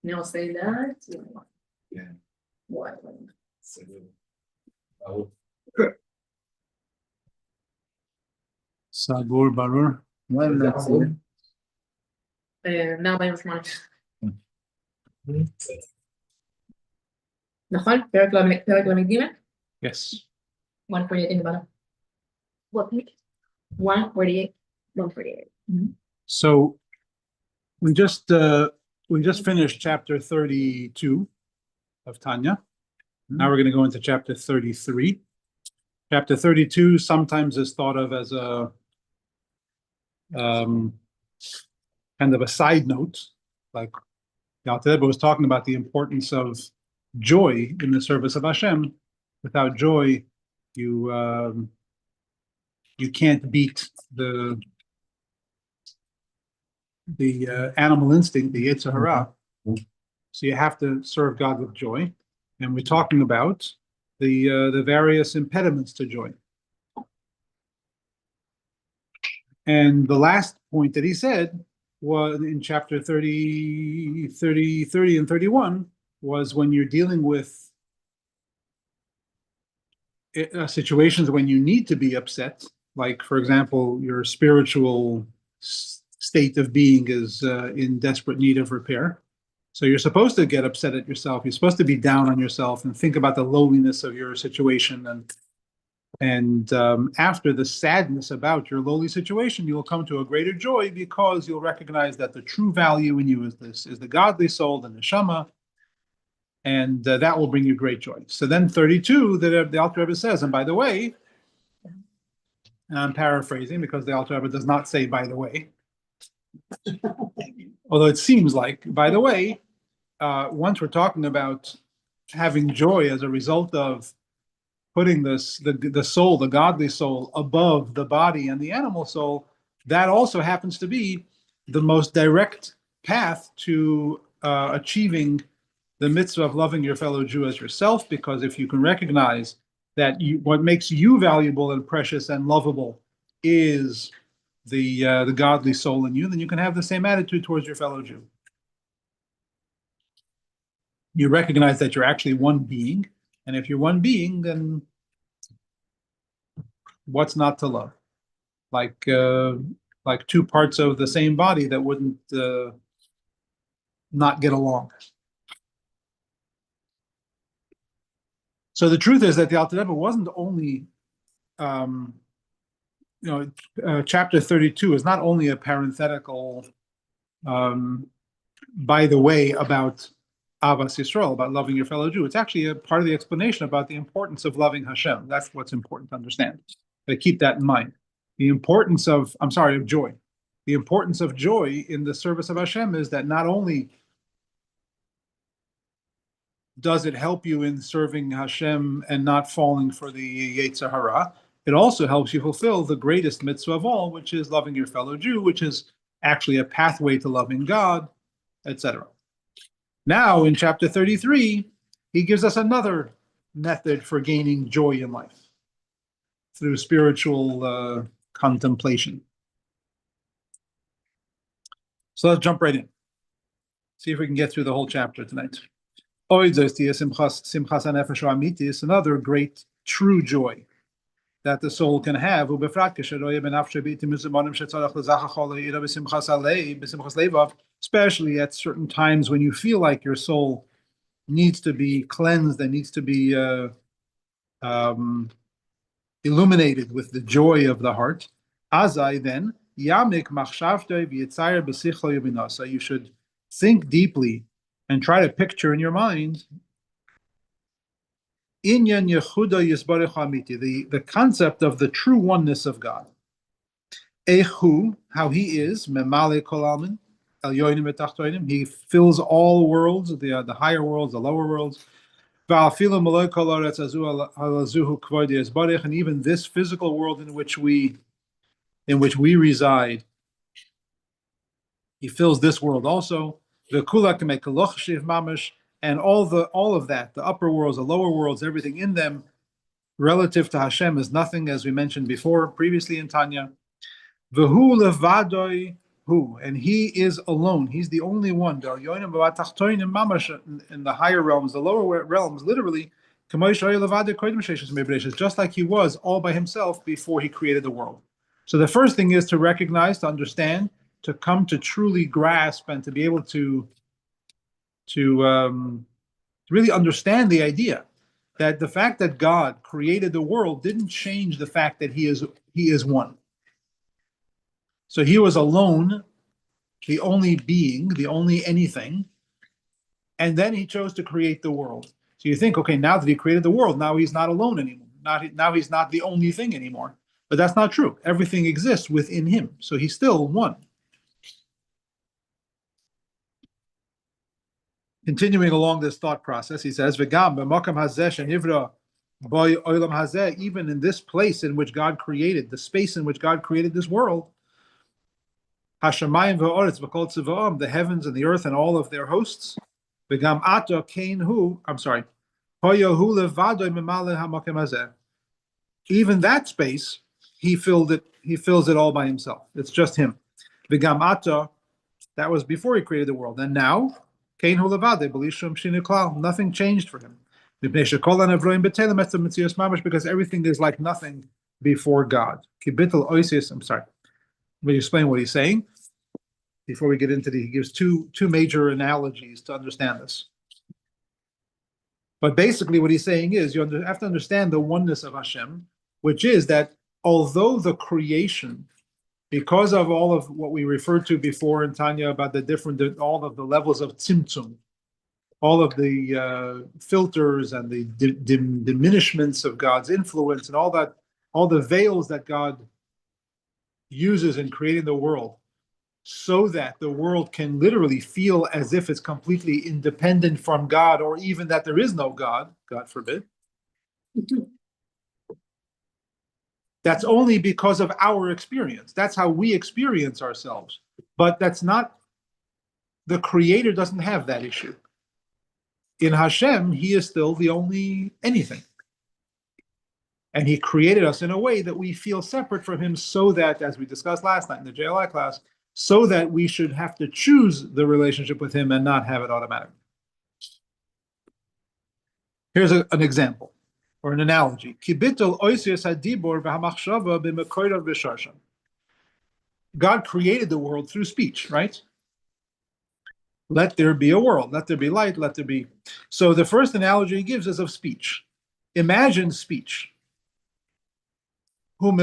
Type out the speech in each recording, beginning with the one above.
Now say that. Yeah. What? Sabur Barur. Well, that's it. נע 48. נכון? פרק ל"ג? Yes. 148 in the bottom. What page? 148. 148. So we just finished chapter 32 of Tanya. Now we're going to go into chapter 33. Chapter 32 sometimes is thought of as a kind of a side note, like the Alter Rebbe was talking about the importance of joy in the service of Hashem. Without joy, you can't beat the animal instinct, the Yetzer Hara. So you have to serve God with joy, and we're talking about the various impediments to joy. And the last point that he said was in chapter 30 and 31 was when you're dealing with situations when you need to be upset, like, for example, your spiritual state of being is in desperate need of repair. So you're supposed to get upset at yourself. You're supposed to be down on yourself and think about the lowliness of your situation. And after the sadness about your lowly situation, you will come to a greater joy because you'll recognize that the true value in you is the godly soul, the neshama, and that will bring you great joy. So then 32, the Alter Rebbe says, and by the way, and I'm paraphrasing because the Alter Rebbe does not say by the way, although it seems like, by the way, once we're talking about having joy as a result of putting the soul, the godly soul, above the body and the animal soul, that also happens to be the most direct path to achieving the mitzvah of loving your fellow Jew as yourself, because if you can recognize that what makes you valuable and precious and lovable is the godly soul in you, then you can have the same attitude towards your fellow Jew. You recognize that you're actually one being, and if you're one being, then what's not to love? Like two parts of the same body that wouldn't not get along. So the truth is that the Alter Rebbe wasn't only, chapter 32 is not only a parenthetical, by the way, about Avas Yisrael, about loving your fellow Jew. It's actually a part of the explanation about the importance of loving Hashem. That's what's important to understand. But keep that in mind. The importance of joy. The importance of joy in the service of Hashem is that not only does it help you in serving Hashem and not falling for the Yetzer Hara, it also helps you fulfill the greatest mitzvah of all, which is loving your fellow Jew, which is actually a pathway to loving God, etc. Now, in chapter 33, he gives us another method for gaining joy in life through spiritual contemplation. So let's jump right in. See if we can get through the whole chapter tonight. Is another great true joy that the soul can have, especially at certain times when you feel like your soul needs to be cleansed and needs to be illuminated with the joy of the heart. Azai then, so you should think deeply and try to picture in your mind the concept of the true oneness of God. Ehu, how he is, memale kol almin, el yoinim etachtoinim, he fills all worlds, the higher worlds, the lower worlds. And even this physical world in which we reside, he fills this world also. And all of that, the upper worlds, the lower worlds, everything in them, relative to Hashem is nothing, as we mentioned before, previously in Tanya. who, and he is alone. He's the only one. In the higher realms, the lower realms, literally, just like he was all by himself before he created the world. So the first thing is to recognize, to understand, to come to truly grasp, and to be able to really understand the idea that the fact that God created the world didn't change the fact that he is one. So he was alone, the only being, the only anything, and then he chose to create the world. So you think, okay, now that he created the world, now he's not alone anymore. Now he's not the only thing anymore. But that's not true. Everything exists within him. So he's still one. Continuing along this thought process, he says, "V'gam b'makam hazeh shenivra b'oy olam hazeh," even in this place in which God created, the space in which God created this world, Hashemayim v'oretz v'kol tziva'am, the heavens and the earth and all of their hosts, v'gam ato kein hu, I'm sorry, hoyo hu levado memale hamakim hazeh. Even that space, he fills it all by himself. It's just him. V'gam ato, that was before he created the world, and now, kein hu levade b'lishum shinu klal, nothing changed for him. Because everything is like nothing before God. Kibitul oisius, I'm sorry. Let me explain what he's saying. Before we get into he gives two major analogies to understand this. But basically what he's saying is you have to understand the oneness of Hashem, which is that although the creation, because of all of what we referred to before in Tanya about all of the levels of tzimtzum, all of the filters and the diminishments of God's influence and all the veils that God uses in creating the world, so that the world can literally feel as if it's completely independent from God, or even that there is no God, God forbid. That's only because of our experience. That's how we experience ourselves. But that's not, the Creator doesn't have that issue. In Hashem, he is still the only anything. And he created us in a way that we feel separate from him, so that, as we discussed last night in the JLI class, so that we should have to choose the relationship with him and not have it automatic. Here's an example, or an analogy. God created the world through speech, right? Let there be a world, let there be light, let there be. So the first analogy he gives is of speech. Imagine speech. Sorry,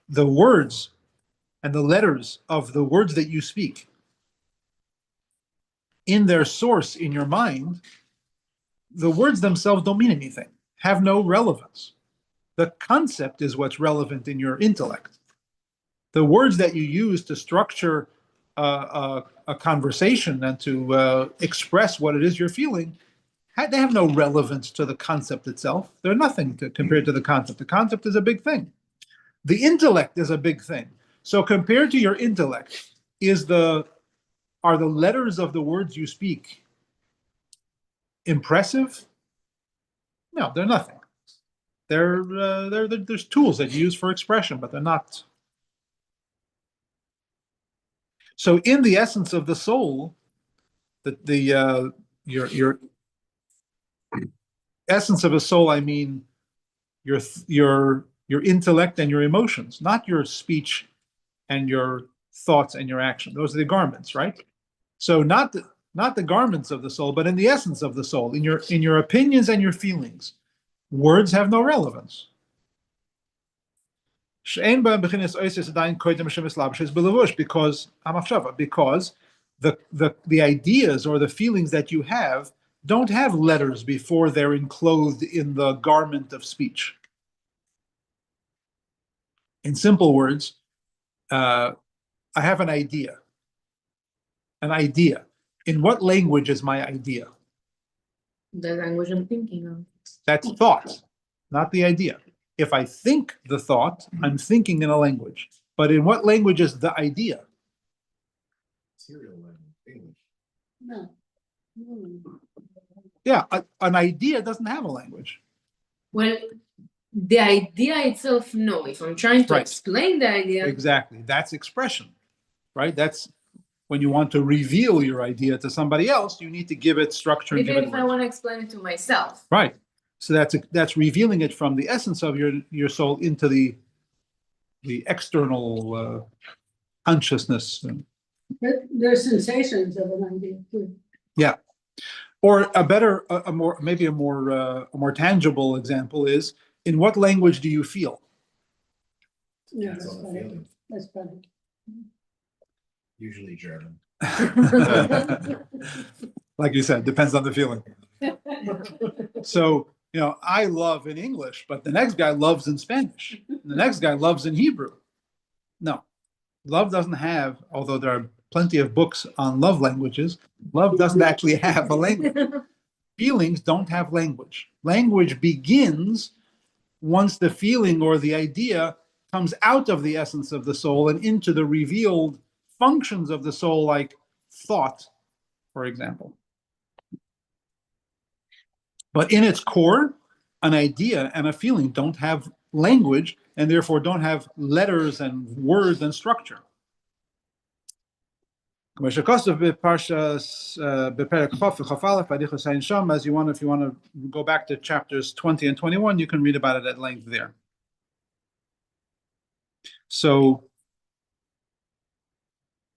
the words and the letters of the words that you speak, in their source in your mind, the words themselves don't mean anything, have no relevance. The concept is what's relevant in your intellect. The words that you use to structure a conversation and to express what it is you're feeling, they have no relevance to the concept itself. They're nothing compared to the concept. The concept is a big thing. The intellect is a big thing. So compared to your intellect, are the letters of the words you speak impressive? No, they're nothing. There's tools that you use for expression, but they're not. So in the essence of the soul, your essence of a soul, I mean your intellect and your emotions, not your speech and your thoughts and your action. Those are the garments, right? So not the garments of the soul, but in the essence of the soul, in your opinions and your feelings, words have no relevance. Because the ideas or the feelings that you have don't have letters before they're enclosed in the garment of speech. In simple words, I have an idea. An idea. In what language is my idea? The language I'm thinking of. That's thought, not the idea. If I think the thought, I'm thinking in a language. But in what language is the idea? Serial language, English. No. Yeah, an idea doesn't have a language. Well, the idea itself, no. If I'm trying to Right. explain the idea, Exactly. That's expression, right? That's when you want to reveal your idea to somebody else, you need to give it structure and give even it if I words. want to explain it to myself. Right. So that's revealing it from the essence of your soul into the external consciousness. But there's sensations of an idea too. Yeah. Or a more maybe a more tangible example is, in what language do you feel? Yeah, That's that's all the better. feeling. That's better. Usually German. Like you said, depends on the feeling. So, I love in English, but the next guy loves in Spanish. The next guy loves in Hebrew. No, love doesn't have, although there are plenty of books on love languages, love doesn't actually have a language. Feelings don't have language. Language begins once the feeling or the idea comes out of the essence of the soul and into the revealed functions of the soul, like thought, for example. But in its core, an idea and a feeling don't have language and therefore don't have letters and words and structure. As you want, if you want to go back to chapters 20 and 21, you can read about it at length there. So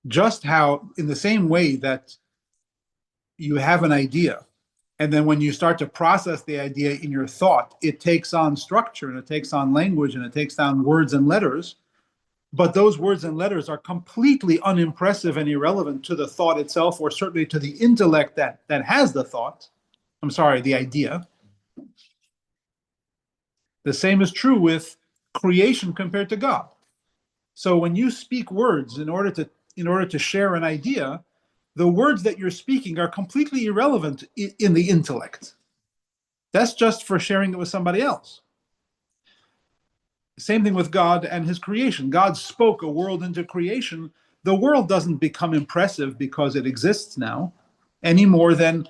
just how, in the same way that you have an idea, and then when you start to process the idea in your thought, it takes on structure and it takes on language and it takes on words and letters. But those words and letters are completely unimpressive and irrelevant to the thought itself, or certainly to the intellect that has the thought. I'm sorry, the idea. The same is true with creation compared to God. So when you speak words in order to share an idea, the words that you're speaking are completely irrelevant in the intellect. That's just for sharing it with somebody else. Same thing with God and his creation. God spoke a world into creation. The world doesn't become impressive because it exists now, any more than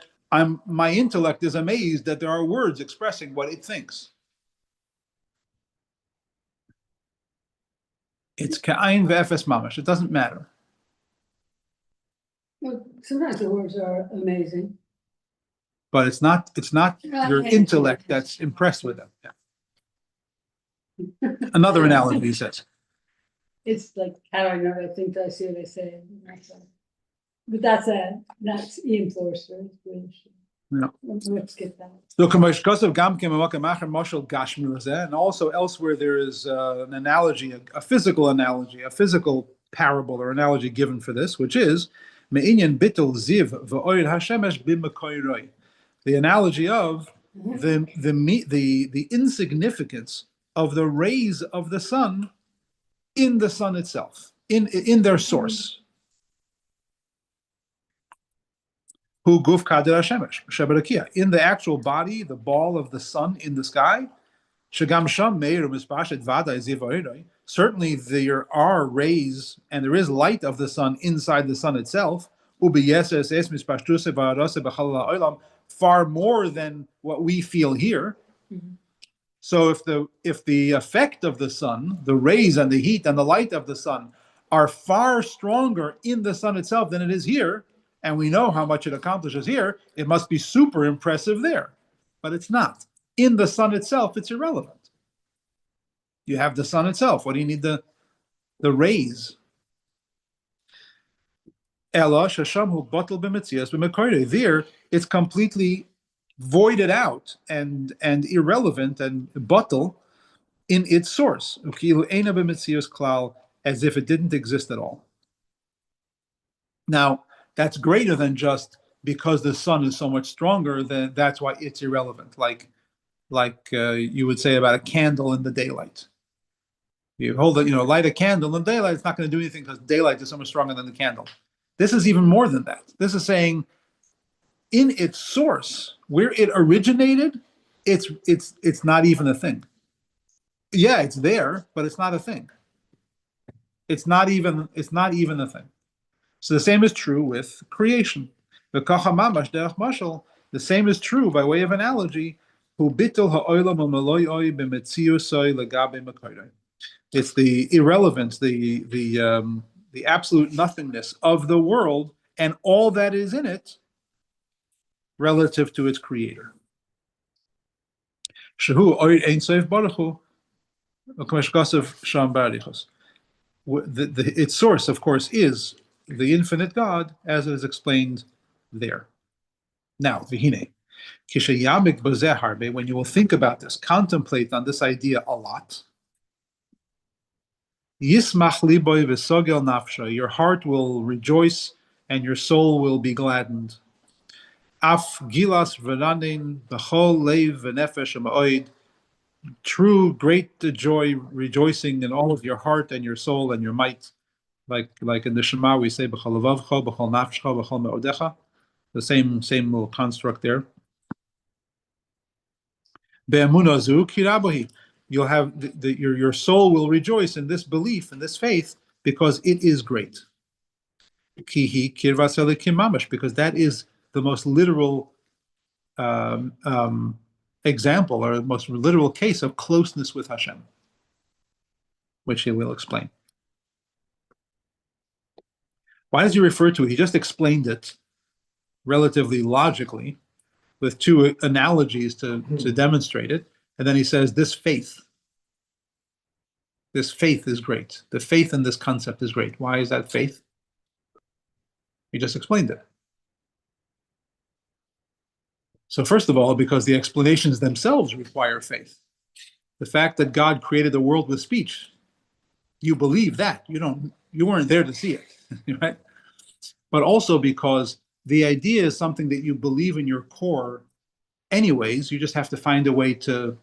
my intellect is amazed that there are words expressing what it thinks. It's ka'ayin ve'efes mamash. It doesn't matter. Well, sometimes the words are amazing. But it's not your intellect that's impressed with them. Yeah. Another analogy, he says. It's like, how do I know? I think I see what I say. But that's Ian Forster. Yeah. Let's skip that. And also elsewhere there is an analogy, a physical analogy, a physical parable or analogy given for this, which is the analogy of the insignificance of the rays of the sun in the sun itself, in their source. Who guf kader hashemesh shebarakia, in the actual body, the ball of the sun in the sky. Shagam sham meir mispashet vada ziv. Certainly there are rays and there is light of the sun inside the sun itself. Far more than what we feel here. Mm-hmm. So if the effect of the sun, the rays and the heat and the light of the sun, are far stronger in the sun itself than it is here, and we know how much it accomplishes here, it must be super impressive there. But it's not. In the sun itself, it's irrelevant. You have the sun itself. What do you need the rays? There, it's completely voided out and irrelevant and bottle in its source, as if it didn't exist at all. Now, that's greater than just because the sun is so much stronger, then that's why it's irrelevant. Like you would say about a candle in the daylight. You light a candle in daylight, it's not going to do anything because daylight is so much stronger than the candle. This is even more than that. This is saying, in its source, where it originated, it's not even a thing. Yeah, it's there, but it's not a thing. It's not even a thing. So the same is true with creation. V'kacha mamash derech mashal. The same is true by way of analogy. Hu bitul ha'olam u'maloi b'metziusoi legabe makoidoi. It's the irrelevance, the absolute nothingness of the world and all that is in it relative to its creator. Shehu oid ein sof baruch hu, v'kamesh kasav sham barichos. Its source, of course, is the infinite God, as it is explained there. Now, v'hine, kishayamik b'zeh harbe, when you will think about this, contemplate on this idea a lot, Yismach liboy v'sogel nafsha, your heart will rejoice and your soul will be gladdened. Af gilas v'ranin b'chol leiv v'nefesh ha'ma'oid, true great joy, rejoicing in all of your heart and your soul and your might. Like in the Shema we say b'chol levavcha, b'chol nafshcha, b'chol me'odecha. The same little construct there. Be'emunah zu kirabohi. You'll have your soul will rejoice in this belief, in this faith, because it is great. Kihi kirvas elikim mamash, because that is the most literal example or the most literal case of closeness with Hashem, which he will explain. Why does he refer to it? He just explained it relatively logically with two analogies to demonstrate it. And then he says, this faith is great. The faith in this concept is great. Why is that faith? He just explained it. So first of all, because the explanations themselves require faith. The fact that God created the world with speech, you believe that. You weren't there to see it, right? But also because the idea is something that you believe in your core anyways. You just have to find a way to,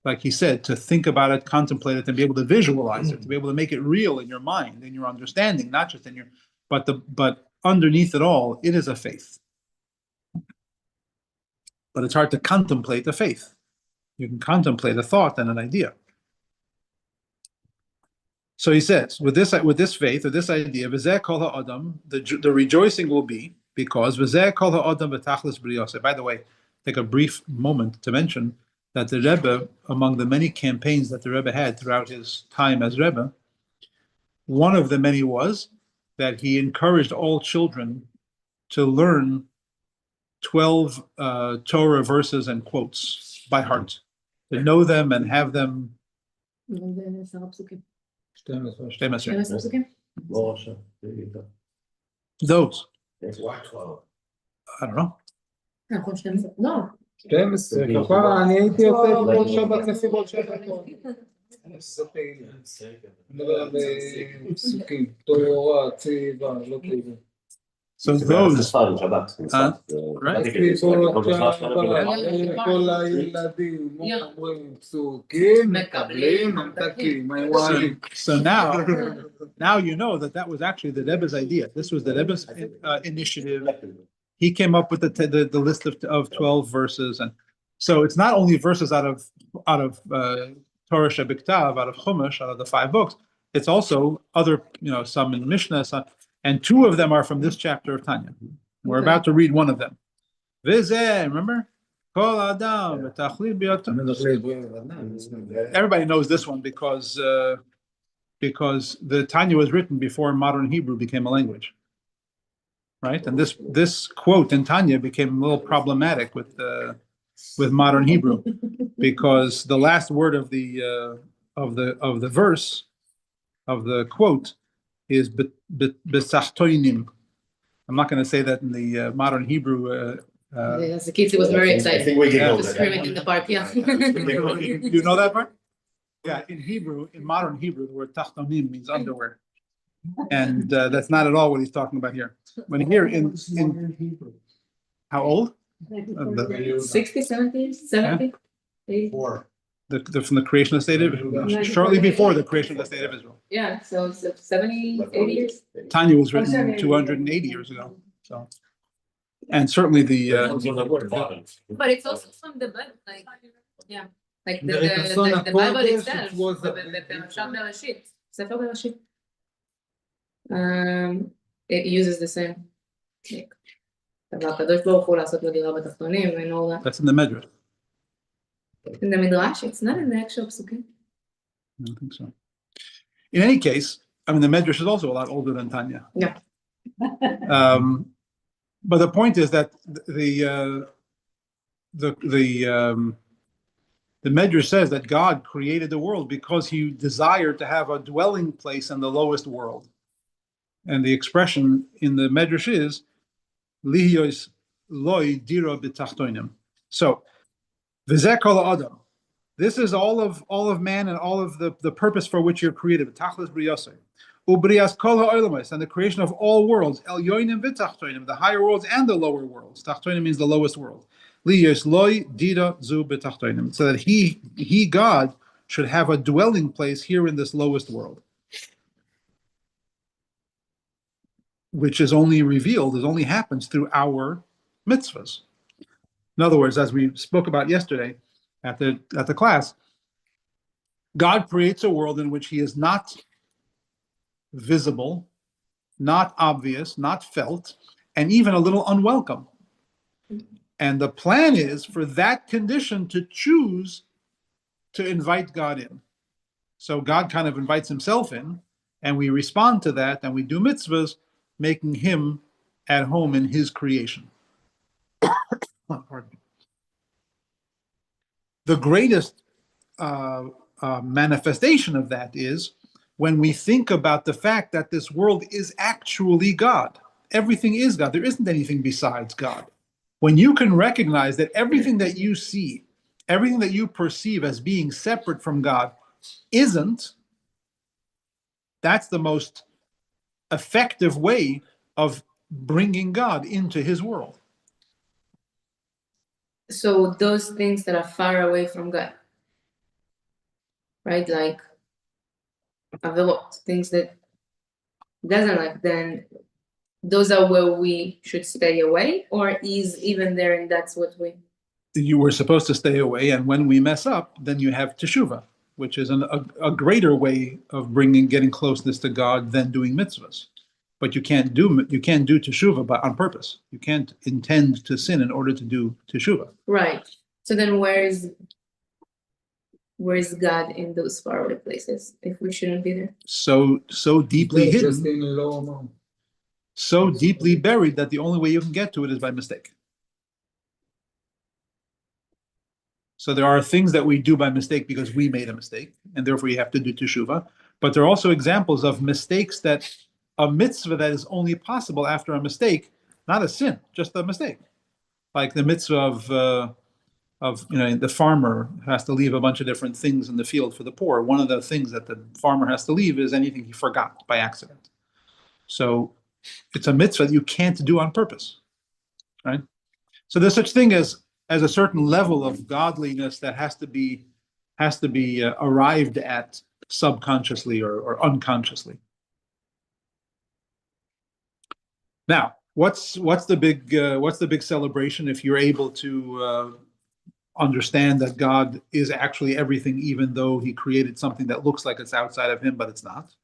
like he said, to think about it, contemplate it, and be able to visualize it, to be able to make it real in your mind, in your understanding, not just in your, but underneath it all, it is a faith. But it's hard to contemplate the faith. You can contemplate a thought and an idea. So he says, with this faith or this idea, v'zeh kol ha'adam, the rejoicing will be because v'zeh kol ha'adam v'tachlis briyoseh. By the way, take a brief moment to mention that the Rebbe, among the many campaigns that the Rebbe had throughout his time as Rebbe, one of the many was that he encouraged all children to learn 12 Torah verses and quotes by heart, to know them and have them. Those. I don't know. No. 12, כפרה, אני הייתי עושה כל שבת מסיבות שבת. מדבר על פסוקים, תורה, ציבה, לא ציבה. So those, right? כל הילדים אומרים פסוקים, מקבלים, ממתקים, מיואלים. So now you know that was actually the Rebbe's idea. This was the Rebbe's initiative. He came up with the list of 12 verses, and so it's not only verses out of Torah Shebiktav, out of Chumash, out of the 5 books. It's also other, some in Mishnah, and 2 of them are from this chapter of Tanya. We're about to read one of them. Vizeh, remember? Kol Adam v'tachlit b'yotam. Everybody knows this one because the Tanya was written before modern Hebrew became a language. Right, and this quote in Tanya became a little problematic with modern Hebrew, because the last word of the verse of the quote is besachtoinim. I'm not going to say that in the modern Hebrew. As a kid, he was very excited. I think we can know that. Screaming in the park, yeah. You know that part? Yeah, in modern Hebrew, the word tachtonim means underwear. And that's not at all what he's talking about here. When here in how old? 60, 70, 70, 80. Four. From the creation of the state of Israel, shortly before the creation of the state of Israel. Yeah, so 70, 80 years. Tanya was written 280 years ago. So, and certainly But it's also from the Bible, like, yeah, like the Bible itself, Perashat Bereshit, Sefer Bereshit. It uses the same. והקדוש ברוך הוא לעשות לו דירה בתחתונים, ואינו רע. That's in the Medrash. In the Midrash, it's not in the actual psukim. I don't think so. In any case, I mean, the Medrash is also a lot older than Tanya. Yeah. But the point is that the Medrash says that God created the world because he desired to have a dwelling place in the lowest world. And the expression in the Medrash is, Lihiyos loy dira b'tachtonim. So, v'zeh kol adam. This is all of man and all of the purpose for which you're created. Tachlis briyasei. Ubrias kol ha'olamos, and the creation of all worlds. El yoinim v'tachtonim, the higher worlds and the lower worlds. Tachtonim means the lowest world. Lihiyos loy dira zu b'tachtonim. So that he, God, should have a dwelling place here in this lowest world. Which is only revealed, it only happens through our mitzvahs. In other words, as we spoke about yesterday at the class, God creates a world in which he is not visible, not obvious, not felt, and even a little unwelcome. And the plan is for that condition to choose to invite God in. So God kind of invites himself in, and we respond to that, and we do mitzvahs, making him at home in his creation. Pardon me. The greatest manifestation of that is when we think about the fact that this world is actually God. Everything is God. There isn't anything besides God. When you can recognize that everything that you see, everything that you perceive as being separate from God isn't, that's the most effective way of bringing God into his world. So those things that are far away from God, right? Like averot, things that doesn't like, then those are where we should stay away, or is even there and that's what we... You were supposed to stay away, and when we mess up, then you have teshuvah, which is a greater way of getting closeness to God than doing mitzvahs. But you can't do teshuvah on purpose. You can't intend to sin in order to do teshuvah. Right. So then where is God in those faraway places if we shouldn't be there? So deeply hidden, so deeply buried that the only way you can get to it is by mistake. So there are things that we do by mistake because we made a mistake, and therefore you have to do teshuvah. But there are also examples of mistakes that a mitzvah that is only possible after a mistake, not a sin, just a mistake. Like the mitzvah of the farmer has to leave a bunch of different things in the field for the poor. One of the things that the farmer has to leave is anything he forgot by accident. So it's a mitzvah that you can't do on purpose, right? So there's such thing as a certain level of godliness that has to be arrived at subconsciously or unconsciously. Now, what's the big celebration if you're able to understand that God is actually everything, even though he created something that looks like it's outside of him, but it's not?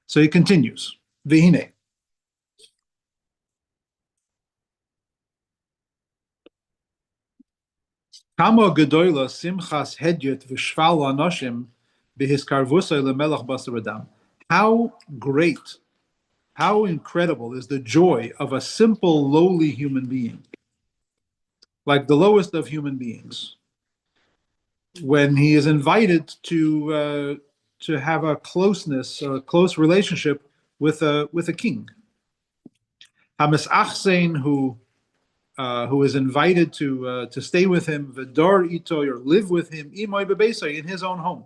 So he continues, V'hine. Kama gedoyla simchas hedyet v'shval la'anoshim b'hiskarvusay lemelach basar adam. How great, how incredible is the joy of a simple, lowly human being, like the lowest of human beings, when he is invited to have a close relationship with a king. Hamis who is invited to stay with him, v'dar ito, or live with him, imoy bebeisai, in his own home.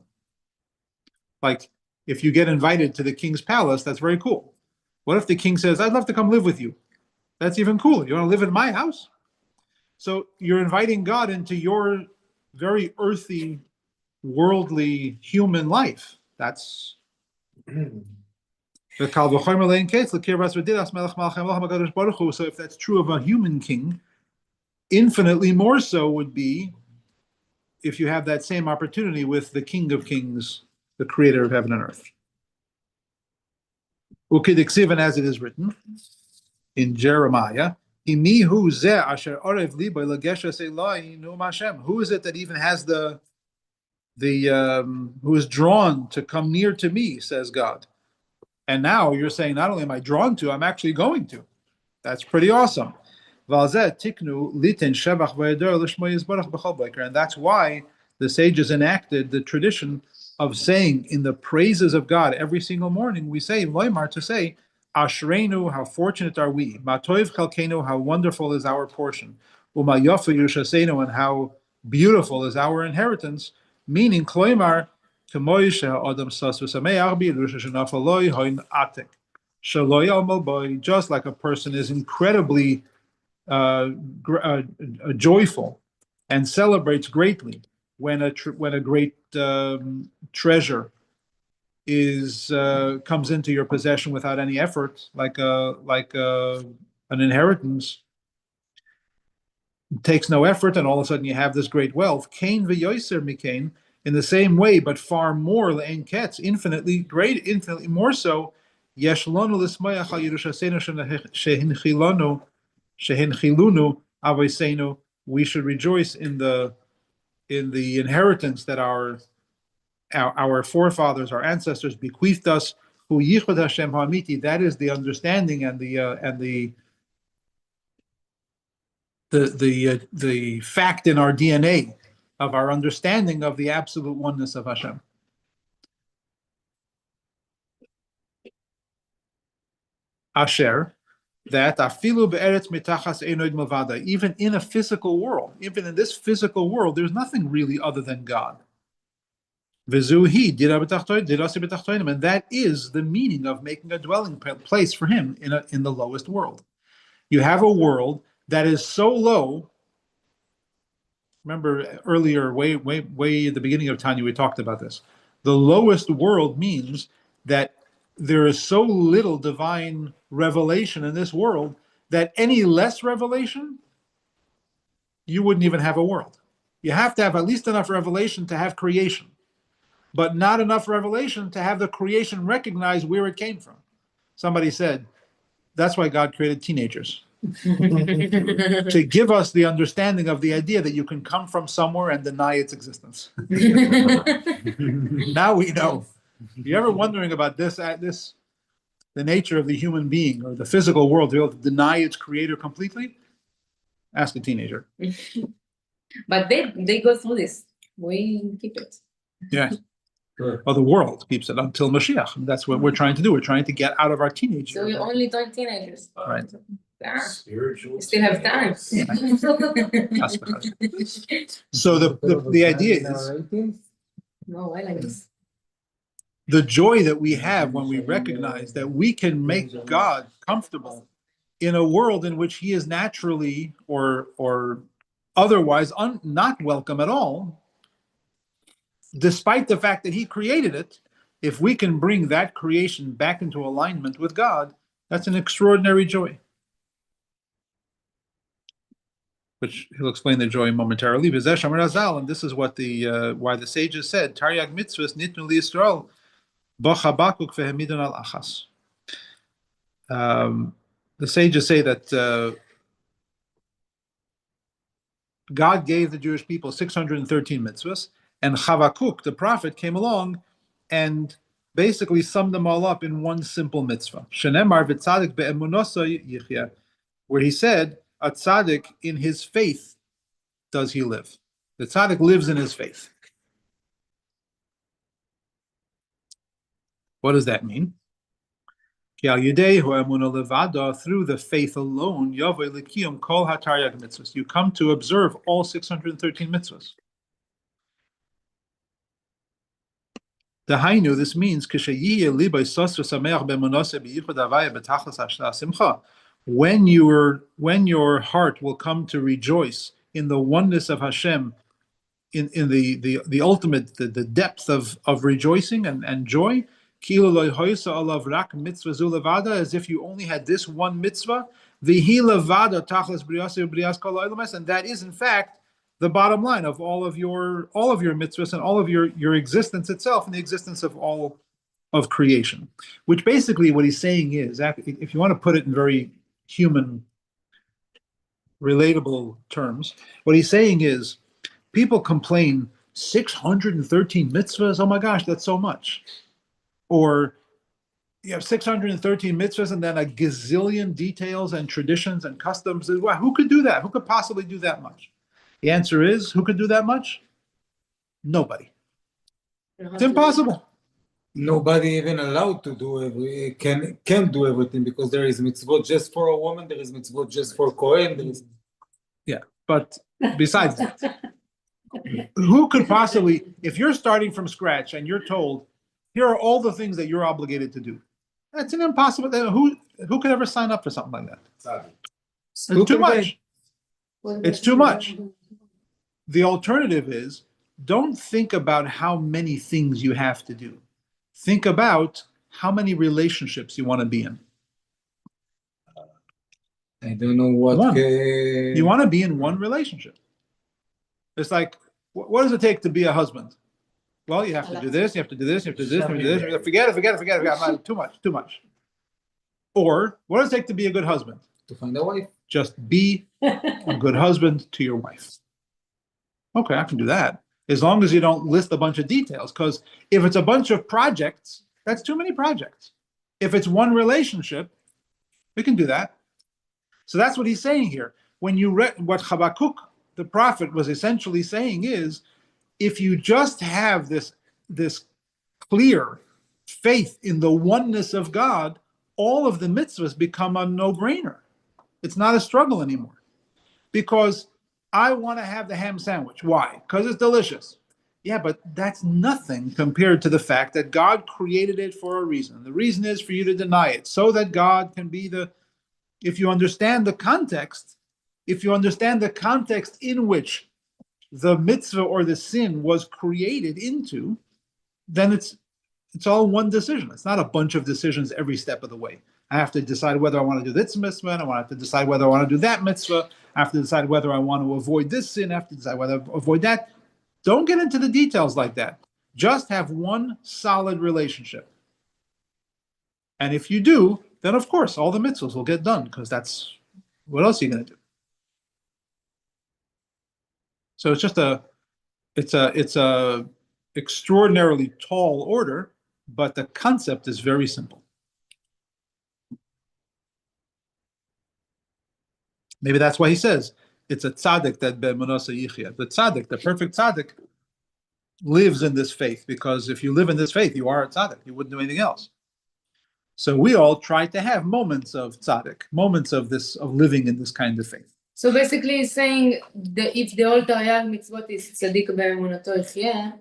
Like, if you get invited to the king's palace, that's very cool. What if the king says, I'd love to come live with you? That's even cooler. You want to live in my house? So you're inviting God into your very earthy, worldly, human life. That's... So if that's true of a human king, infinitely more so would be if you have that same opportunity with the King of Kings, the creator of heaven and earth. And as it is written in Jeremiah, Who is it that even has who is drawn to come near to me, says God. And now you're saying, not only am I drawn to, I'm actually going to. That's pretty awesome. And that's why the sages enacted the tradition of saying in the praises of God every single morning, we say, Loimar, to say, Ashreinu, how fortunate are we. Matoiv chalkenu, how wonderful is our portion. Uma yofa yushasenu, and how beautiful is our inheritance. Meaning, Kloimar, Kemoy she'adam sas v'sameach bi, Rosh Hashanah faloi hoin atik. Shaloy al boy, just like a person is incredibly joyful and celebrates greatly when a great treasure is comes into your possession without any effort, like an inheritance. It takes no effort, and all of a sudden you have this great wealth. Kain v'yoser mikain, in the same way, but far more le'en ketz, infinitely great, infinitely more so. Yesh lanu l'smayach al Yerushaseinu shehinchilunu avoseinu. We should rejoice in the inheritance that our forefathers, our ancestors bequeathed us. Who yichud Hashem ha'amiti. That is the understanding and the fact in our DNA of our understanding of the absolute oneness of Hashem. Asher, that afilu be'eretz mitachas einoid mavada, even in a physical world, even in this physical world, there's nothing really other than God. V'zuhi dirasi b'tachtoinim, and that is the meaning of making a dwelling place for Him in the lowest world. You have a world that is so low. Remember earlier, way at the beginning of Tanya, we talked about this. The lowest world means that there is so little divine revelation in this world that any less revelation, you wouldn't even have a world. You have to have at least enough revelation to have creation, but not enough revelation to have the creation recognize where it came from. Somebody said, that's why God created teenagers. To give us the understanding of the idea that you can come from somewhere and deny its existence. Now we know. You ever wondering about this, the nature of the human being or the physical world, to be able to deny its creator completely? Ask a teenager. But they go through this. We keep it. Yeah. Well, the world keeps it until Mashiach. That's what we're trying to do. We're trying to get out of our teenage So years. you only join teenagers. Right. Spiritual. You still have time. So the idea is No, I like this. the joy that we have when we recognize that we can make God comfortable in a world in which He is naturally or otherwise not welcome at all, despite the fact that He created it. If we can bring that creation back into alignment with God, that's an extraordinary joy. Which he'll explain the joy momentarily. And this is what why the sages said, Taryag mitzvahs nitnu liYisrael b'chabakuk v'hemidon al achas. The sages say that God gave the Jewish people 613 mitzvahs, and Chavakuk, the prophet, came along and basically summed them all up in one simple mitzvah. Shenemar v'tzadik be'emunoso yichya, where he said, a tzaddik in his faith does he live. The tzaddik lives in his faith. What does that mean? Through the faith alone, you come to observe all 613 mitzvahs. Dahainu, this means when your heart will come to rejoice in the oneness of Hashem, in the ultimate, the depth of rejoicing and joy, as if you only had this one mitzvah, and that is in fact the bottom line of all of your mitzvahs and all of your existence itself and the existence of all of creation. Which basically what he's saying is, if you want to put it in very human relatable terms, what he's saying is people complain 613 mitzvahs. Oh my gosh, that's so much. Or you have 613 mitzvahs and then a gazillion details and traditions and customs. Well, who could do that? Who could possibly do that much? The answer is, who could do that much? Nobody. It's impossible. Nobody even allowed to do can do everything, because there is mitzvot just for a woman, there is mitzvot just for Kohen, there is. Yeah, but besides that, who could possibly, if you're starting from scratch and you're told, here are all the things that you're obligated to do, that's an impossible. Who could ever sign up for something like that? It's too much. It's too much. The alternative is, don't think about how many things you have to do. Think about how many relationships you want to be in. I don't know what. One. You want to be in one relationship. It's like, what does it take to be a husband? Well, you have to do this, you have to do this, you have to do this, you have to do this. Forget it. Too much. Or, what does it take to be a good husband? To find a wife. Just be a good husband to your wife. Okay, I can do that. As long as you don't list a bunch of details, because if it's a bunch of projects, that's too many projects. If it's one relationship, we can do that. So that's what he's saying here. When you read what Habakkuk, the prophet, was essentially saying is, if you just have this clear faith in the oneness of God, all of the mitzvahs become a no-brainer. It's not a struggle anymore. Because I want to have the ham sandwich. Why? Because it's delicious. Yeah, but that's nothing compared to the fact that God created it for a reason. The reason is for you to deny it, so that God can be if you understand the context, in which the mitzvah or the sin was created into, then it's all one decision. It's not a bunch of decisions every step of the way. I have to decide whether I want to do this mitzvah, and I have to decide whether I want to do that mitzvah. I have to decide whether I want to avoid this sin. I have to decide whether to avoid that. Don't get into the details like that. Just have one solid relationship. And if you do, then of course all the mitzvahs will get done, because that's what else are you going to do? So it's just it's a extraordinarily tall order, but the concept is very simple. Maybe that's why he says it's a tzaddik that be'emunah yichya. The tzaddik, the perfect tzaddik, lives in this faith, because if you live in this faith, you are a tzaddik. You wouldn't do anything else. So we all try to have moments of tzaddik, moments of living in this kind of faith. So basically, he's saying that if the whole Taryag mitzvot is tzaddik be'emunato yichya,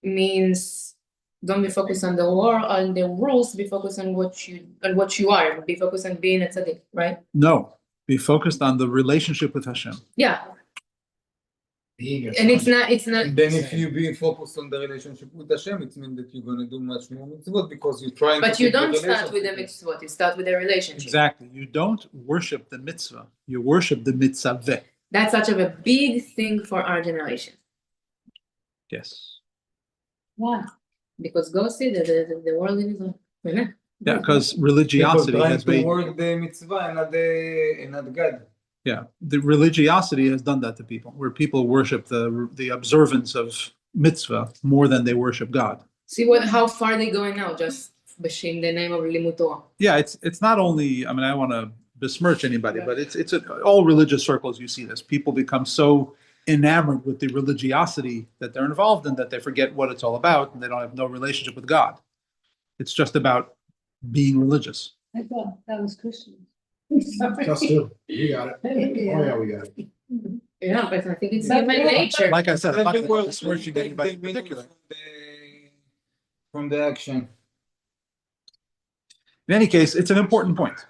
means don't be focused on the rules. Be focused on what you are. Be focused on being a tzaddik, right? No. Be focused on the relationship with Hashem. Yeah. And it's not. And then if you be focused on the relationship with Hashem, it means that you're going to do much more mitzvot, because you're trying But to you don't start with the mitzvot. You start with the relationship. Exactly. You don't worship the mitzvah. You worship the mitzvah. That's such of a big thing for our generation. Yes. Why? Because go see the world in Israel. Amen. Yeah, because religiosity has to made. work the mitzvah and not God. Yeah, the religiosity has done that to people, where people worship the observance of mitzvah more than they worship God. See how far they're going now, just in the name of Limud Torah. Yeah, it's not only. I mean, I don't want to besmirch anybody, but it's all religious circles. You see this. People become so enamored with the religiosity that they're involved in that they forget what it's all about, and they don't have no relationship with God. It's just about being religious. I thought that was Christian. Us too. We got it. Oh, yeah, we got it. Yeah, but I think it's human nature. Like I said, I'm not Let me going to work besmirch anybody in particular. From the action. In any case, it's an important point.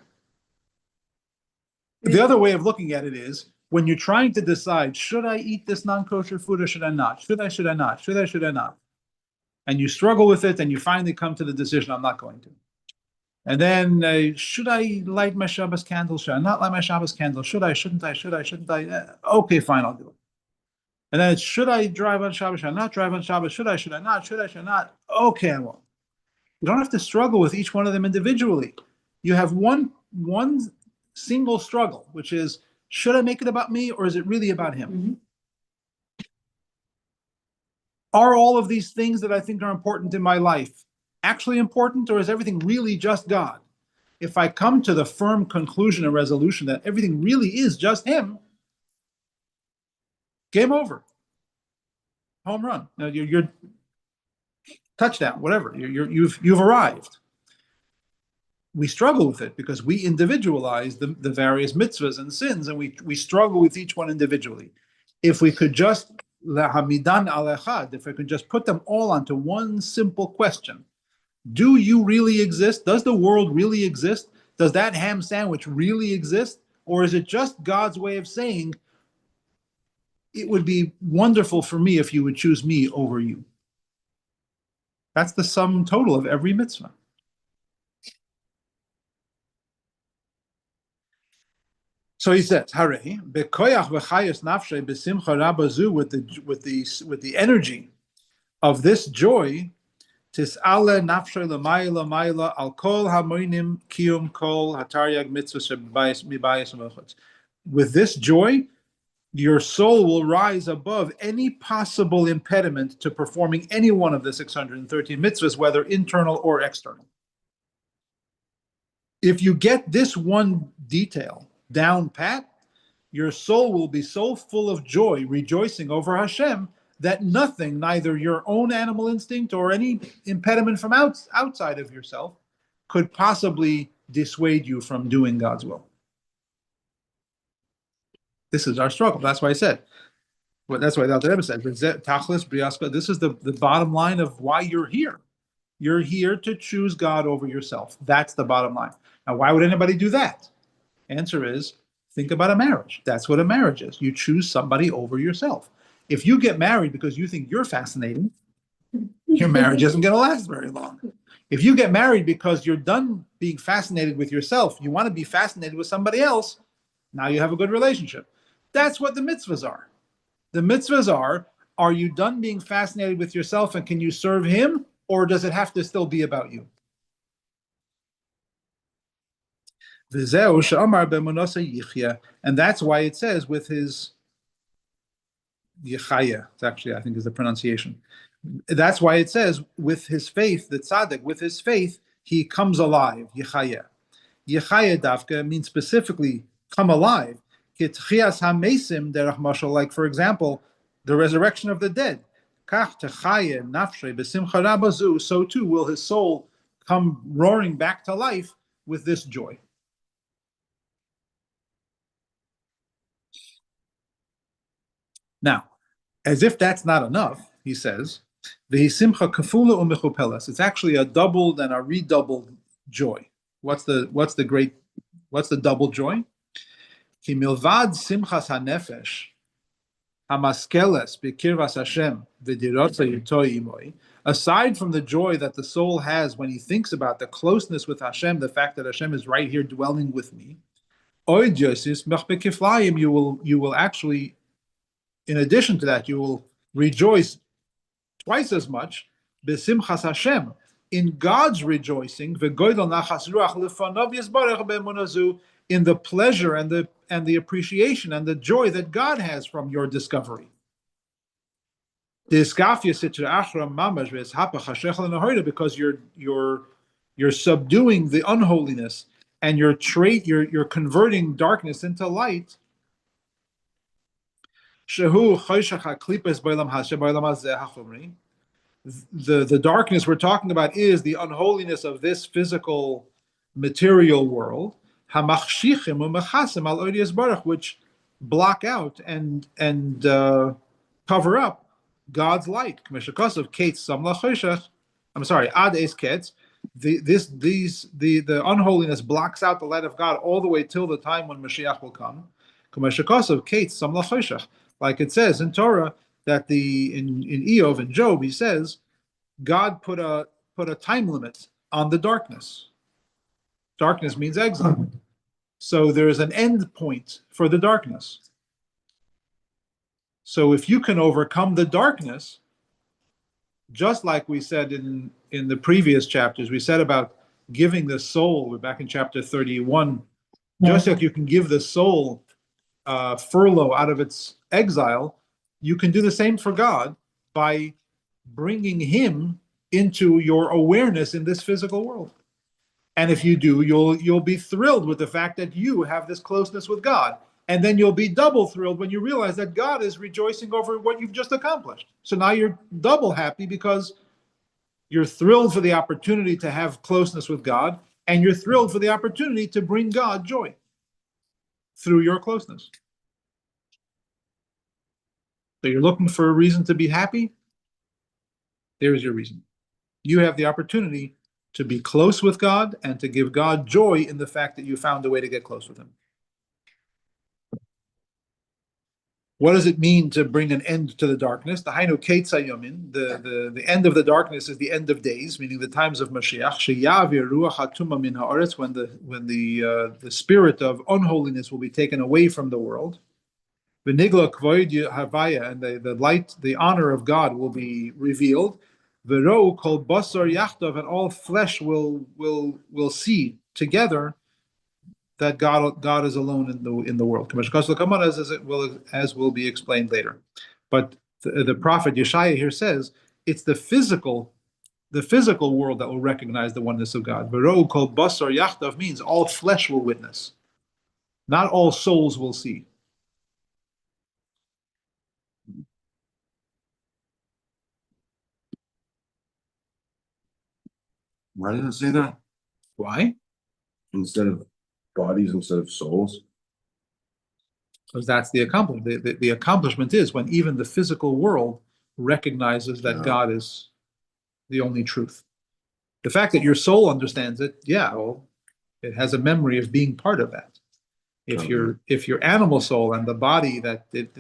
The other way of looking at it is, when you're trying to decide, should I eat this non-kosher food or should I not? Should I not? And you struggle with it, and you finally come to the decision, I'm not going to. And then, should I light my Shabbos candle? Should I not light my Shabbos candle? Should I, shouldn't I? Okay, fine, I'll do it. And then it's, should I drive on Shabbos? Should I not drive on Shabbos? Should I not? Should I not? Okay, I won't. You don't have to struggle with each one of them individually. You have one single struggle, which is, Should I make it about me, or is it really about him? Are all of these things that I think are important in my life actually important, or is everything really just God? If I come to the firm conclusion and resolution that everything really is just him, game over. Home run. Now you're touchdown, whatever. You've arrived. We struggle with it because we individualize the various mitzvahs and sins, and we struggle with each one individually. If we could just lahamidan al echad, if I could just put them all onto one simple question: do you really exist? Does the world really exist? Does that ham sandwich really exist? Or is it just God's way of saying, it would be wonderful for me if you would choose me over you? That's the sum total of every mitzvah. So he says, "Hare bekoyach v'chayos nafshe b'simcha rabazu," with the energy of this joy, tis'ale nafshe l'mayla al kol hamoinim kiyum kol hataryag mitzvah shebayis mibayis v'chutz. With this joy, your soul will rise above any possible impediment to performing any one of the 613 mitzvahs, whether internal or external. If you get this one detail down pat, your soul will be so full of joy, rejoicing over Hashem, that nothing, neither your own animal instinct or any impediment from outside of yourself, could possibly dissuade you from doing God's will. This is our struggle. That's why I said, that's why the Alter Rebbe said, this is the bottom line of why you're here. You're here to choose God over yourself. That's the bottom line. Now, why would anybody do that? Answer is, think about a marriage. That's what a marriage is. You choose somebody over yourself. If you get married because you think you're fascinating, your marriage isn't going to last very long. If you get married because you're done being fascinated with yourself, you want to be fascinated with somebody else, now you have a good relationship. That's what the mitzvahs are. The mitzvahs are you done being fascinated with yourself and can you serve him, or does it have to still be about you? And that's why it says with his Yechaya, it's actually, I think, is the pronunciation. That's why it says with his faith, the tzaddik, with his faith, he comes alive, Yechaya. Yechaya davka means specifically come alive. Like, for example, the resurrection of the dead. So too will his soul come roaring back to life with this joy. Now, as if that's not enough, he says, it's actually a doubled and a redoubled joy. What's the double joy? Milvad simchas hanefesh hamaskeles b'kirvas Hashem v'dirotza yitoi imoi. Aside from the joy that the soul has when he thinks about the closeness with Hashem, the fact that Hashem is right here dwelling with me, you will actually, in addition to that, you will rejoice twice as much b'simchas Hashem, in God's rejoicing, in the pleasure and the appreciation and the joy that God has from your discovery. Because you're subduing the unholiness and you're converting darkness into light. The darkness we're talking about is the unholiness of this physical material world, which block out and cover up God's light. I'm sorry, the unholiness blocks out the light of God all the way till the time when Mashiach will come. Like it says in Torah that in Eov and Job, he says, God put a time limit on the darkness. Darkness means exile. So there is an end point for the darkness. So if you can overcome the darkness, just like we said in the previous chapters, we said about giving the soul, we're back in chapter 31, just like you can give the soul furlough, out of its exile, you can do the same for God by bringing him into your awareness in this physical world. And if you do, you'll be thrilled with the fact that you have this closeness with God. And then you'll be double thrilled when you realize that God is rejoicing over what you've just accomplished. So now you're double happy because you're thrilled for the opportunity to have closeness with God, and you're thrilled for the opportunity to bring God joy through your closeness. So you're looking for a reason to be happy? There's your reason. You have the opportunity to be close with God and to give God joy in the fact that you found a way to get close with him. What does it mean to bring an end to the darkness? The Hainu Keitza Yomin, the end of the darkness is the end of days, meaning the times of Mashiach. Sheyavir ruach hatuma min haaretz, when the spirit of unholiness will be taken away from the world. V'nigla kvoid havaya, and the light, the honor of God will be revealed. V'ro kol basar yachdav, and all flesh will see together that God is alone in the world, as will be explained later. But the prophet Yeshaya here says it's the physical world that will recognize the oneness of God. V'ro kol basar yachdav means all flesh will witness, not all souls will see. Why does it say that? Why? Instead of bodies, instead of souls? Because that's the accomplishment. The accomplishment is when even the physical world recognizes that God is the only truth. The fact that your soul understands it, yeah, well, it has a memory of being part of that. If your animal soul and the body that it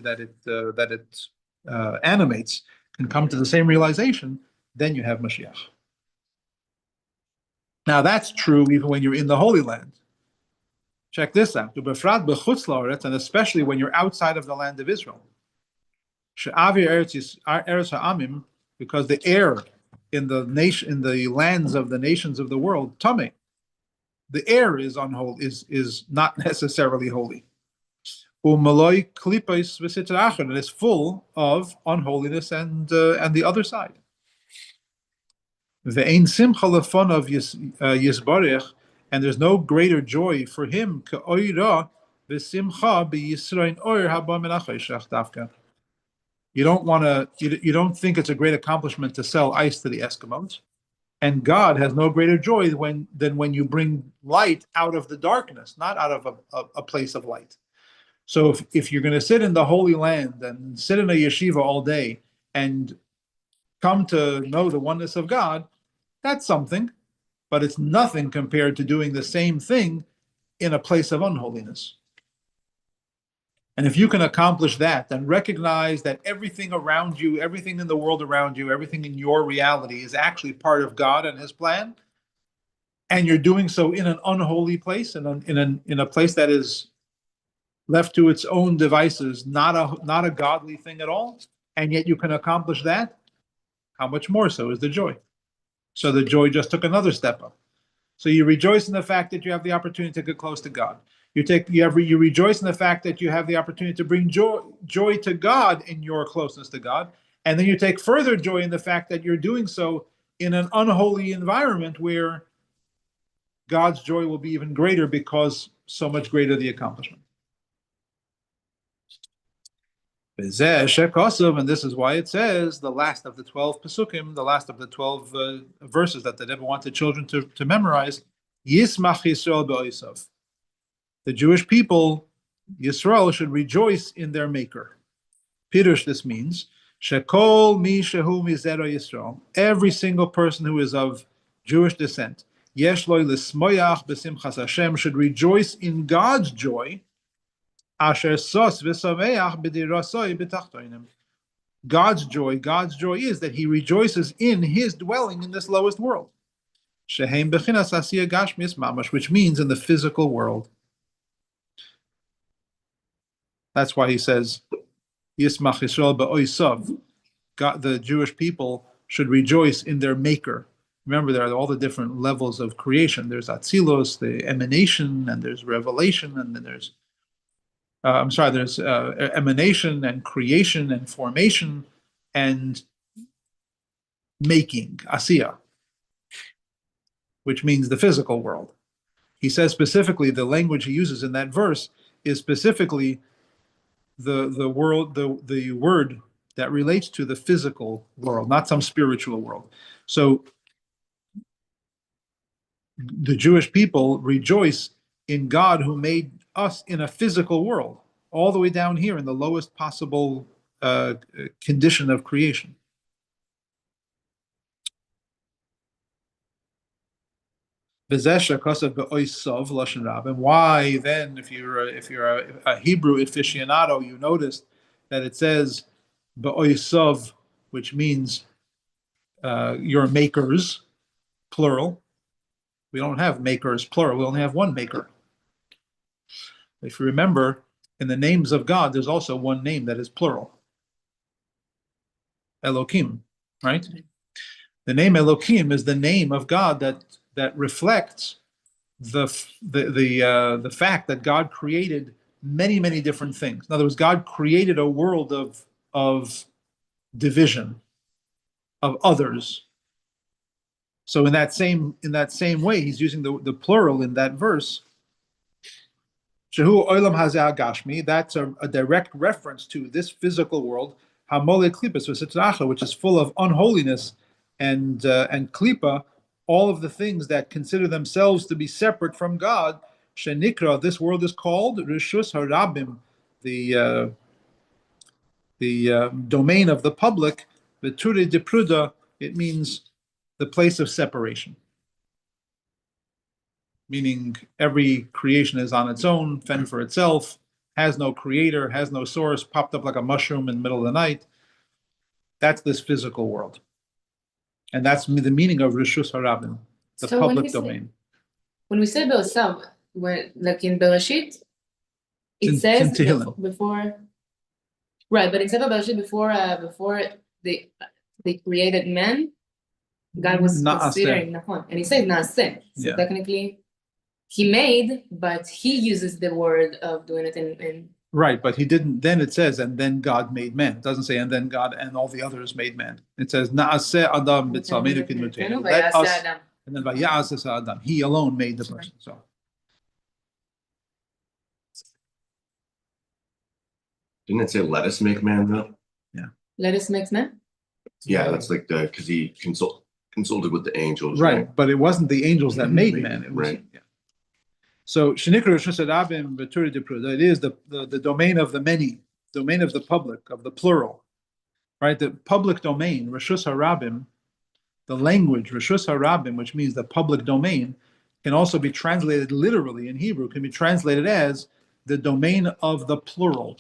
animates can come to the same realization, then you have Mashiach. Now that's true even when you're in the Holy Land. Check this out. And especially when you're outside of the land of Israel. Because the air in the lands of the nations of the world, tameh, the air is unholy, is not necessarily holy. And it's full of unholiness and the other side. Ve'ein simcha lefonav yisbarech, and there's no greater joy for him ka'oira v'simcha b'yisrain oir haba min ha'choshech dafka. You don't think it's a great accomplishment to sell ice to the Eskimos, and God has no greater joy than when you bring light out of the darkness, not out of a place of light. So if you're going to sit in the Holy Land and sit in a yeshiva all day and come to know the oneness of God, that's something, but it's nothing compared to doing the same thing in a place of unholiness. And if you can accomplish that, then recognize that everything around you, everything in the world around you, everything in your reality is actually part of God and his plan, and you're doing so in an unholy place, in a place that is left to its own devices, not a godly thing at all, and yet you can accomplish that, how much more so is the joy? So the joy just took another step up. So you rejoice in the fact that you have the opportunity to get close to God. You rejoice in the fact that you have the opportunity to bring joy to God in your closeness to God. And then you take further joy in the fact that you're doing so in an unholy environment where God's joy will be even greater because so much greater the accomplishment. And this is why it says the last of the 12 Pesukim, the last of the 12 verses that the Rebbe wanted children to memorize, Yismach Yisrael be'osav. The Jewish people, Yisrael, should rejoice in their Maker. Pirush, this means, Shekol mi shehu mizera Yisrael, every single person who is of Jewish descent, Yesh lo lismoyach b'simchas Hashem, should rejoice in God's joy, Asher sos v'sameach b'dirasoi b'tachtoinim. God's joy is that he rejoices in his dwelling in this lowest world. Shehem bechinas asiyah gashmis mamash, which means in the physical world. That's why he says, Yismach Yisrael be'osav. God, the Jewish people should rejoice in their Maker. Remember, there are all the different levels of creation. There's Atzilos, the emanation, and there's revelation, and then there's there's emanation and creation and formation and making, asiya, which means the physical world. He says specifically the language he uses in that verse is specifically the word that relates to the physical world, not some spiritual world. So the Jewish people rejoice in God who made us in a physical world, all the way down here in the lowest possible condition of creation. And why then, if you're a Hebrew aficionado, you notice that it says be'oisov, which means your makers, plural. We don't have makers, plural. We only have one maker. If you remember, in the names of God, there's also one name that is plural. Elohim, right? The name Elohim is the name of God that reflects the fact that God created many different things. In other words, God created a world of division, of others. So in that same way, he's using the plural in that verse. Shehu olam hazeh agashmi. That's a direct reference to this physical world. Hamole klipas v'sitracha, which is full of unholiness and klipa, all of the things that consider themselves to be separate from God. Shenikra, this world is called Rishus Harabim, the domain of the public. V'ture depruda, it means the place of separation. Meaning every creation is on its own, fend for itself, has no creator, has no source, popped up like a mushroom in the middle of the night. That's this physical world. And that's the meaning of Rishus Harabim, the So public domain. When we say Be'osav, like in Bereshit, it In says Tehillim. before, right? But in Sefer Bereshit, before they created man, God was Na'aseh. considering Nahon, and he says Na'aseh. So Yeah. technically, he made, but he uses the word of doing it in Right, but he didn't. Then it says, and then God made man. It doesn't say, and then God and all the others made man. It says, Na'aseh Adam b'tzalmenu kidmutenu. Let us, and then Vayaseh Adam. He alone made the person. So Didn't it say let us make man though? let us make man. Yeah, that's like because he consulted with the angels. right, but it wasn't the angels that made man. It was Right. yeah. So Shenikra Rishus Harabim v'ture depruda. It is the domain of the many, domain of the public, of the plural. Right, the public domain, Rishus Harabim, the language, Rishus Harabim, which means the public domain, can also be translated literally in Hebrew, can be translated as the domain of the plural.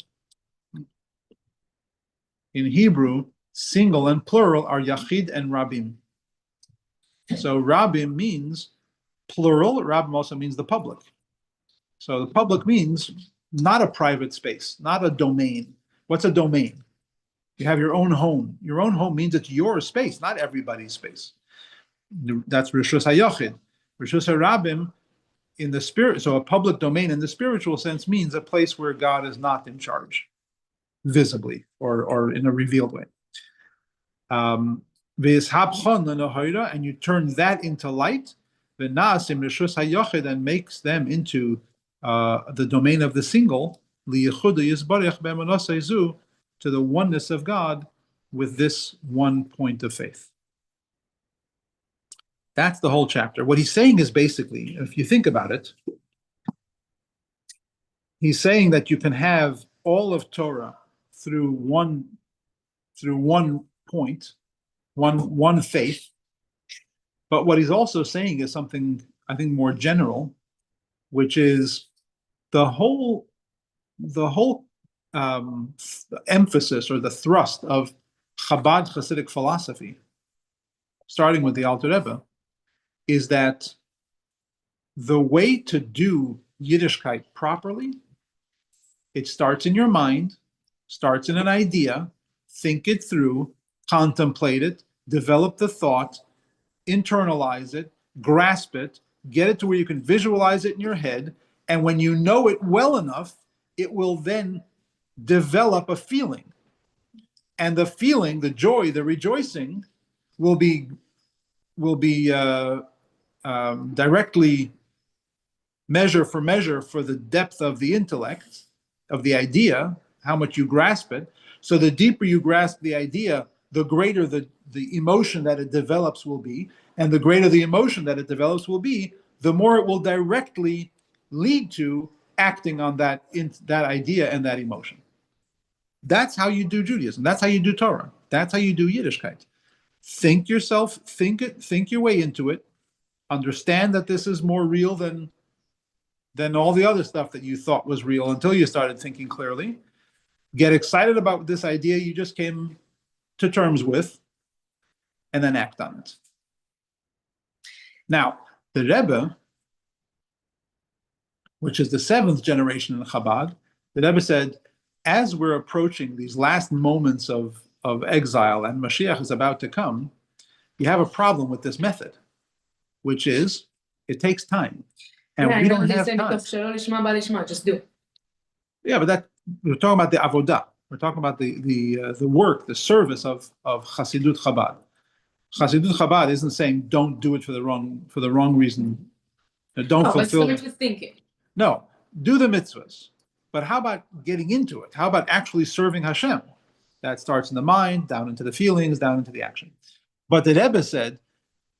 In Hebrew, single and plural are Yachid and Rabim. So Rabim means plural, Rabim also means the public. So the public means not a private space, not a domain. What's a domain? You have your own home. Your own home means it's your space, not everybody's space. That's Rishus HaYachid. Rishus HaRabim in the spirit, so a public domain in the spiritual sense means a place where God is not in charge, visibly or in a revealed way. And you turn that into light, and makes them into the domain of the single, to the oneness of God with this one point of faith. That's the whole chapter. What he's saying is basically, if you think about it, he's saying that you can have all of Torah through one point, one faith. But what he's also saying is something, I think, more general, which is the whole emphasis or the thrust of Chabad Hasidic philosophy, starting with the Alter Rebbe, is that the way to do Yiddishkeit properly, it starts in your mind, starts in an idea, think it through, contemplate it, develop the thought, internalize it, grasp it, get it to where you can visualize it in your head, and when you know it well enough, it will then develop a feeling. And the feeling, the joy, the rejoicing will be directly measure for the depth of the intellect, of the idea, how much you grasp it. So the deeper you grasp the idea, the greater the emotion that it develops will be. And the greater the emotion that it develops will be, the more it will directly lead to acting on that idea and that emotion. That's how you do Judaism. That's how you do Torah. That's how you do Yiddishkeit. Think your way into it. Understand that this is more real than all the other stuff that you thought was real until you started thinking clearly. Get excited about this idea you just came to terms with, and then act on it. Now, the Rebbe, which is the 7th generation in Chabad, the Rebbe said, as we're approaching these last moments of exile and Mashiach is about to come, you have a problem with this method, which is it takes time. And we don't have time. Just do. Yeah, but we're talking about the avodah. We're talking about the work, the service of Hasidut Chabad. Hasidut Chabad isn't saying don't do it for the wrong reason. Don't fulfill. But with thinking. No, do the mitzvahs. But how about getting into it? How about actually serving Hashem? That starts in the mind, down into the feelings, down into the action. But the Rebbe said,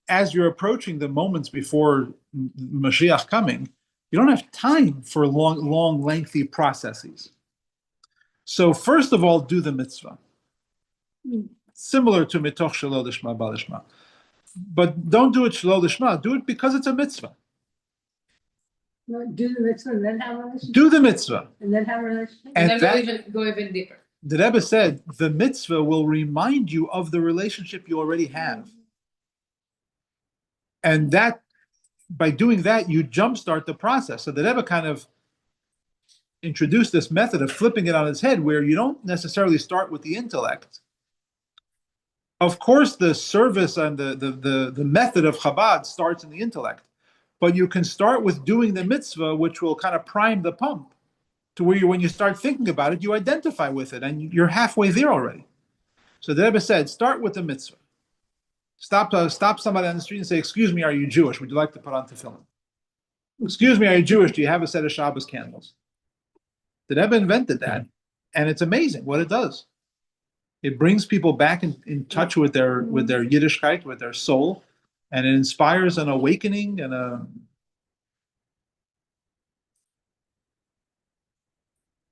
as you're approaching the moments before Mashiach coming, you don't have time for long, lengthy processes. So first of all, do the mitzvah. Similar to mitoch shelo lishma ba lishma. But don't do it shelo lishma. Do it because it's a mitzvah. No, do the mitzvah and then have a relationship. Do the mitzvah. And then have a relationship. And then go even deeper. The Rebbe said the mitzvah will remind you of the relationship you already have. And that, by doing that, you jumpstart the process. So the Rebbe kind of introduced this method of flipping it on its head, where you don't necessarily start with the intellect. Of course, the service and the method of Chabad starts in the intellect, but you can start with doing the mitzvah, which will kind of prime the pump to where when you start thinking about it, you identify with it, and you're halfway there already. So the Rebbe said, start with the mitzvah. Stop somebody on the street and say, excuse me, are you Jewish? Would you like to put on tefillin? Excuse me, are you Jewish? Do you have a set of Shabbos candles? The Rebbe invented that, and it's amazing what it does. It brings people back in touch with their Yiddishkeit, with their soul, and it inspires an awakening and a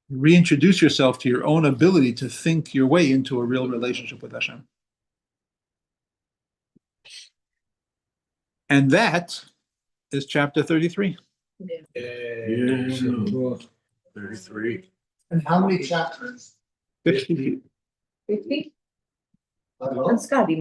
reintroduce yourself to your own ability to think your way into a real relationship with Hashem. And that is chapter 33. Yeah. 33. And how many chapters? 50. 50? I don't know. Scotty.